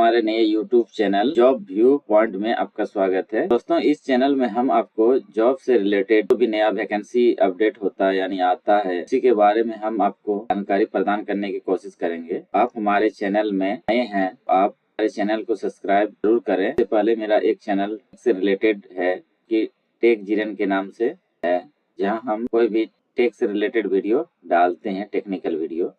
हमारे नए YouTube channel job view point में आपका स्वागत है। दोस्तों, इस चैनल में हम आपको जॉब से रिलेटेड जो भी नया वैकेंसी अपडेट होता है यानी आता है, उसी के बारे में हम आपको जानकारी प्रदान करने की कोशिश करेंगे। आप हमारे चैनल में नए हैं, आप हमारे चैनल को सब्सक्राइब जरूर करें। इससे पहले मेरा एक चैनल से रिलेटेड है कि टेक जीरन के नाम से है, जहाँ हम कोई भी टेक से रिलेटेड वीडियो डालते हैं, टेक्निकल वीडियो,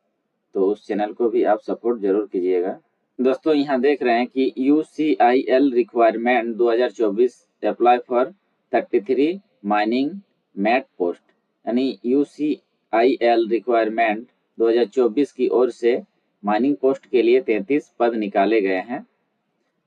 तो उस चैनल को भी आप सपोर्ट जरूर कीजिएगा। दोस्तों, यहाँ देख रहे हैं कि UCIL requirement 2024 apply for 33 mining mate post, यानी UCIL रिक्वायरमेंट 2024 की ओर से माइनिंग पोस्ट के लिए 33 पद निकाले गए हैं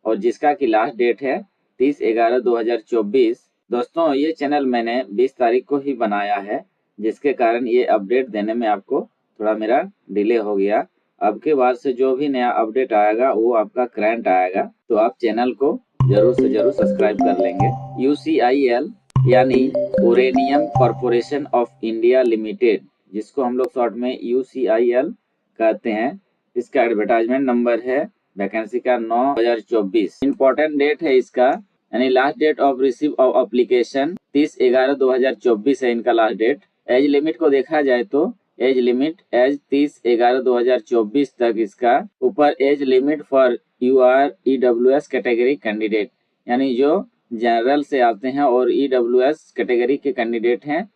और जिसका की लास्ट डेट है 30/11/2024। दोस्तों, ये चैनल मैंने 20 तारीख को ही बनाया है, जिसके कारण ये अपडेट देने में आपको थोड़ा मेरा डिले हो गया। अब के बाद से जो भी नया अपडेट आएगा वो आपका करंट आएगा, तो आप चैनल को जरूर से जरूर सब्सक्राइब कर लेंगे। UCIL यानी uranium corporation of India limited, जिसको हम लोग शॉर्ट में UCIL कहते हैं, इसका एडवर्टाइजमेंट नंबर है वैकेंसी का 9/2024। इम्पोर्टेंट डेट है इसका, यानी last date of receive of application 30/11/2024 है इनका लास्ट डेट। एज लिमिट को देखा जाए तो एज लिमिट एज 30/11/2024 तक इसका ऊपर age limit for EWS category candidate, यानी जो जनरल से आते हैं और EWS कैटेगरी के कैंडिडेट हैं,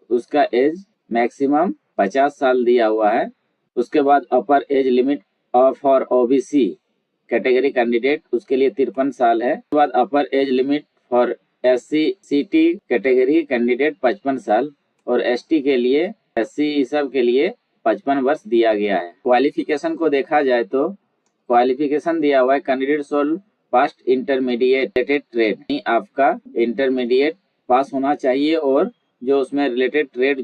उसका एज मैक्सिमम 50 साल दिया हुआ है। उसके बाद अपर age limit for OBC category candidate, उसके लिए 53 साल है। उसके बाद अपर age limit for SC/CT category candidate 55 साल और ST के लिए, SC सब के लिए 55 वर्ष दिया गया है। क्वालिफिकेशन को देखा जाए तो क्वालिफिकेशन दिया हुआ है candidate should passed intermediate trade, आपका इंटरमीडिएट पास होना चाहिए और जो उसमें रिलेटेड ट्रेड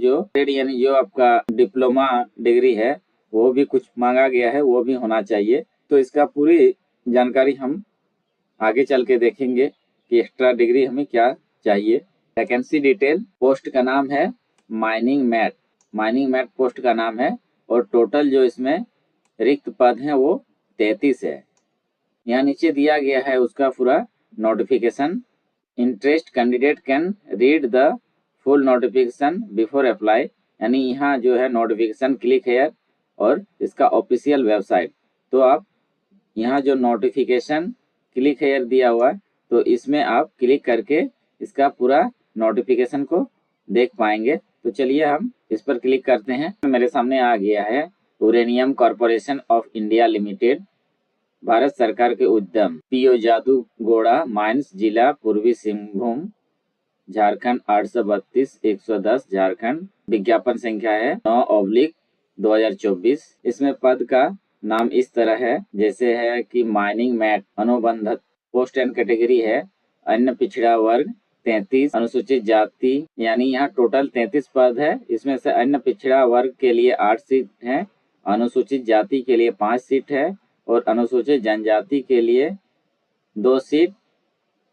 यानी जो आपका डिप्लोमा डिग्री है वो भी कुछ मांगा गया है, वो भी होना चाहिए। तो इसका पूरी जानकारी हम आगे चल के देखेंगे कि एक्स्ट्रा डिग्री हमें क्या चाहिए। वैकेंसी डिटेल, पोस्ट का नाम है माइनिंग मैट पोस्ट का नाम है और टोटल जो इसमें रिक्त पद हैं वो 33 है। यहाँ नीचे दिया गया है उसका पूरा notification. Interest candidate can read the full notification before apply, यानी यहाँ जो है नोटिफिकेशन क्लिक हेयर और इसका ऑफिशियल वेबसाइट। तो आप यहाँ जो नोटिफिकेशन क्लिक हेयर दिया हुआ है, तो इसमें आप क्लिक करके इसका पूरा नोटिफिकेशन को देख पाएंगे। तो चलिए हम इस पर क्लिक करते हैं। मेरे सामने आ गया है uranium corporation of India limited, Bharat सरकार के उद्यम, PO जादूगोड़ा माइंस, जिला पूर्वी सिंहभूम, झारखंड 832-110 झारखंड। विज्ञापन संख्या है 9/2024। इसमें पद का नाम इस तरह है, जैसे है कि माइनिंग मैट अनुबंधक, पोस्ट एंड कैटेगरी है अन्य पिछड़ा वर्ग 33, अनुसूचित जाति, यानी यहाँ टोटल 33 पद है। इसमें से अन्य पिछड़ा वर्ग के लिए 8 सीट है, अनुसूचित जाति के लिए 5 सीट है और अनुसूचित जनजाति के लिए 2 सीट,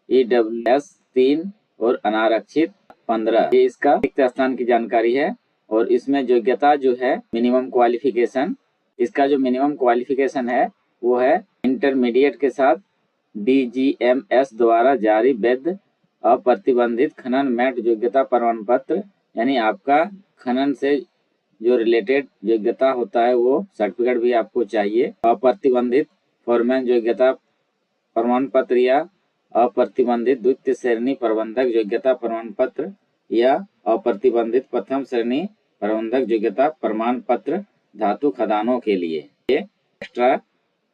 EWS 3 और अनारक्षित 15। ये इसका रिक्त स्थान की जानकारी है। और इसमें योग्यता जो है मिनिमम क्वालिफिकेशन, इसका जो मिनिमम क्वालिफिकेशन है वो है इंटरमीडिएट के साथ DGMS द्वारा जारी वैध अप्रतिबंधित खनन मैट योग्यता प्रमाण पत्र, यानी आपका खनन से जो रिलेटेड योग्यता होता है वो सर्टिफिकेट भी आपको चाहिए। अप्रतिबंधित फॉरमैन योग्यता प्रमाण पत्र या अप्रतिबंधित द्वितीय श्रेणी प्रबंधक योग्यता प्रमाण पत्र या अप्रतिबंधित प्रथम श्रेणी प्रबंधक योग्यता प्रमाण पत्र धातु खदानों के लिए। ये एक्स्ट्रा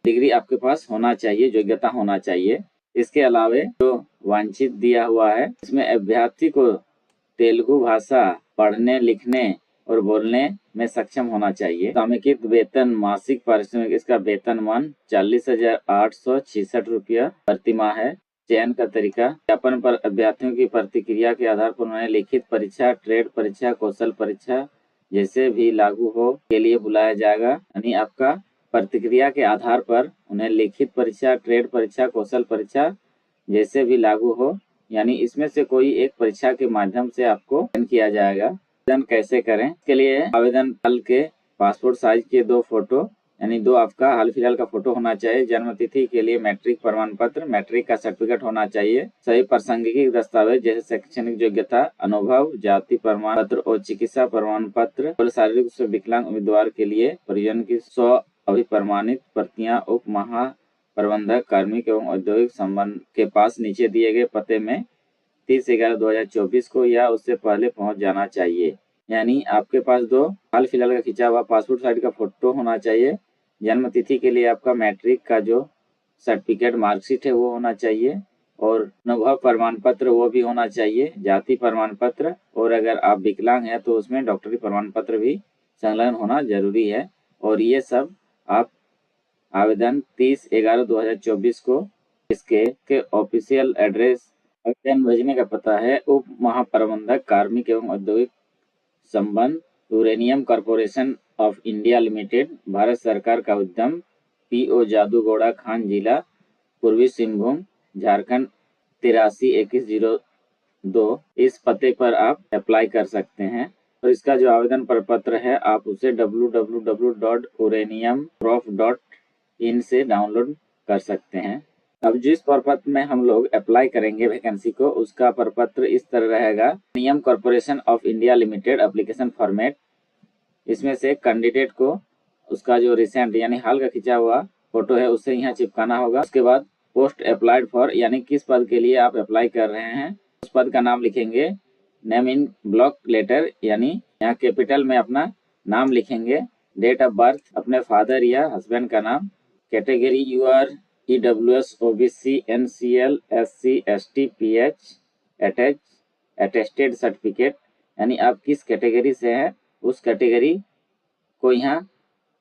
डिग्री आपके पास होना चाहिए, योग्यता होना चाहिए। इसके अलावा जो वांछित दिया हुआ है, इसमें अभ्यर्थी को तेलुगु भाषा पढ़ने, लिखने और बोलने में सक्षम होना चाहिए। समेकित वेतन मासिक पारिश्रमिक, इसका वेतनमान 40,866 रुपया प्रतिमाह है। चयन का तरीका, विज्ञापन पर अभ्यर्थियों की प्रतिक्रिया के आधार पर उन्हें लिखित परीक्षा, ट्रेड परीक्षा, कौशल परीक्षा जैसे भी लागू हो के लिए बुलाया जाएगा, यानी आपका प्रतिक्रिया के आधार पर उन्हें लिखित परीक्षा, ट्रेड परीक्षा, कौशल परीक्षा जैसे भी लागू हो, यानी इसमें से कोई एक परीक्षा के माध्यम से आपको चयन किया जाएगा। आवेदन कैसे करें? इसके लिए आवेदन फल के पासपोर्ट साइज के 2 फोटो यानी 2 आपका हाल फिलहाल का फोटो होना चाहिए। जन्म तिथि के लिए मैट्रिक प्रमाण पत्र, मैट्रिक का सर्टिफिकेट होना चाहिए। सभी प्रासंगिक दस्तावेज जैसे शैक्षणिक योग्यता, अनुभव, जाति प्रमाण पत्र और चिकित्सा प्रमाण पत्र और शारीरिक रूप से विकलांग उम्मीदवार के लिए परिजन की 100 अभिप्रमाणित प्रतियां उप महाप्रबंधक कार्मिक एवं औद्योगिक संबंध के पास नीचे दिए गए पते में 30/11/2024 को या उससे पहले पहुंच जाना चाहिए। यानी आपके पास 2 हाल फिलहाल का खींचा हुआ पासपोर्ट साइज का फोटो होना चाहिए। जन्म तिथि के लिए आपका मैट्रिक का जो सर्टिफिकेट मार्कशीट है वो होना चाहिए और अनुभव प्रमाण पत्र वो भी होना चाहिए, जाति प्रमाण पत्र, और अगर आप विकलांग हैं तो उसमें डॉक्टरी प्रमाण पत्र भी संलग्न होना जरूरी है। और ये सब आप आवेदन 30/11/2024 को इसके ऑफिशियल एड्रेस, आवेदन भेजने का पता है उप महाप्रबंधक कार्मिक एवं औद्योगिक संबंध, uranium corporation of India limited, Bharat सरकार का उद्यम, पीओ जादूगोड़ा खान, जिला पूर्वी सिंहभूम, झारखंड 832102। इस पते पर आप अप्लाई कर सकते हैं। और इसका जो आवेदन प्रपत्र है आप उसे www.uraniumprof.in से डाउनलोड कर सकते हैं। अब जिस प्रपत्र में हम लोग अप्लाई करेंगे वैकेंसी को, उसका प्रपत्र इस तरह रहेगा। Uranium corporation of India limited application format. इसमें से कैंडिडेट को उसका जो रिसेंट यानी हाल का खींचा हुआ फोटो है उसे यहाँ चिपकाना होगा। उसके बाद पोस्ट अप्लाइड फॉर यानी किस पद के लिए आप अप्लाई कर रहे हैं उस पद का नाम लिखेंगे। नेम इन ब्लॉक लेटर यानी यहाँ कैपिटल में अपना नाम लिखेंगे। डेट ऑफ बर्थ अपने फादर या हस्बैंड का नाम। Category you are EWS, OBC, NCL, SC, ST, PH, attested certificate यानी आप किस कैटेगरी से हैं उस कैटेगरी को यहाँ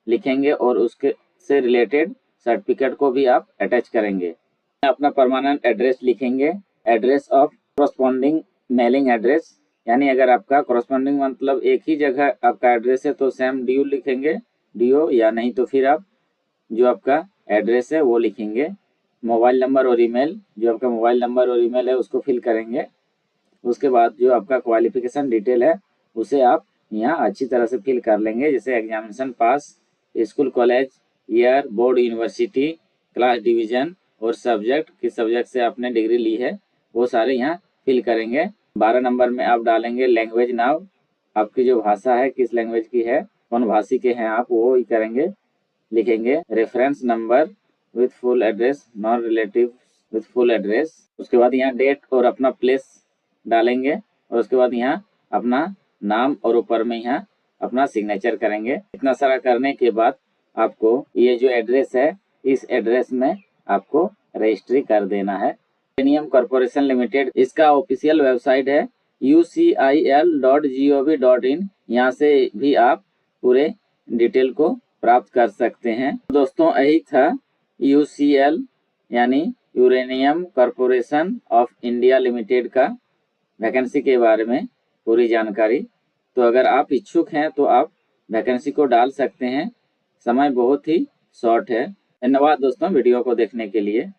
लिखेंगे और उसके से रिलेटेड सर्टिफिकेट को भी आप अटैच करेंगे। अपना परमानेंट एड्रेस लिखेंगे। Address of corresponding mailing address यानी अगर आपका कॉरस्पॉन्डिंग मतलब एक ही जगह आपका एड्रेस है तो सेम DU लिखेंगे, DO, या नहीं तो फिर आप जो आपका एड्रेस है वो लिखेंगे। मोबाइल नंबर और ईमेल, जो आपका मोबाइल नंबर और ईमेल है उसको फिल करेंगे। उसके बाद जो आपका क्वालिफिकेशन डिटेल है उसे आप यहाँ अच्छी तरह से फिल कर लेंगे, जैसे एग्जामिनेशन पास, school, college, year, board, university, class, division और सब्जेक्ट, किस सब्जेक्ट से आपने डिग्री ली है वो सारे यहाँ फिल करेंगे। 12 नंबर में आप डालेंगे लैंग्वेज नाउ, आपकी जो भाषा है किस लैंग्वेज की है, कौन भाषी के हैं आप वो ही करेंगे, लिखेंगे। Reference number with full address, non relative with full address. उसके बाद यहाँ डेट और अपना प्लेस डालेंगे और उसके बाद यहाँ अपना नाम और ऊपर में यहाँ अपना सिग्नेचर करेंगे। इतना सारा करने के बाद आपको ये जो एड्रेस है इस एड्रेस में आपको रजिस्ट्री कर देना है। यूरेनियम कॉर्पोरेशन लिमिटेड, इसका ऑफिशियल वेबसाइट है ucil.gov.in। यहाँ से भी आप पूरे डिटेल को प्राप्त कर सकते हैं। दोस्तों यही था UCL यानी uranium corporation of India limited का वैकेंसी के बारे में पूरी जानकारी। तो अगर आप इच्छुक हैं तो आप वैकेंसी को डाल सकते हैं। समय बहुत ही शॉर्ट है। धन्यवाद दोस्तों वीडियो को देखने के लिए।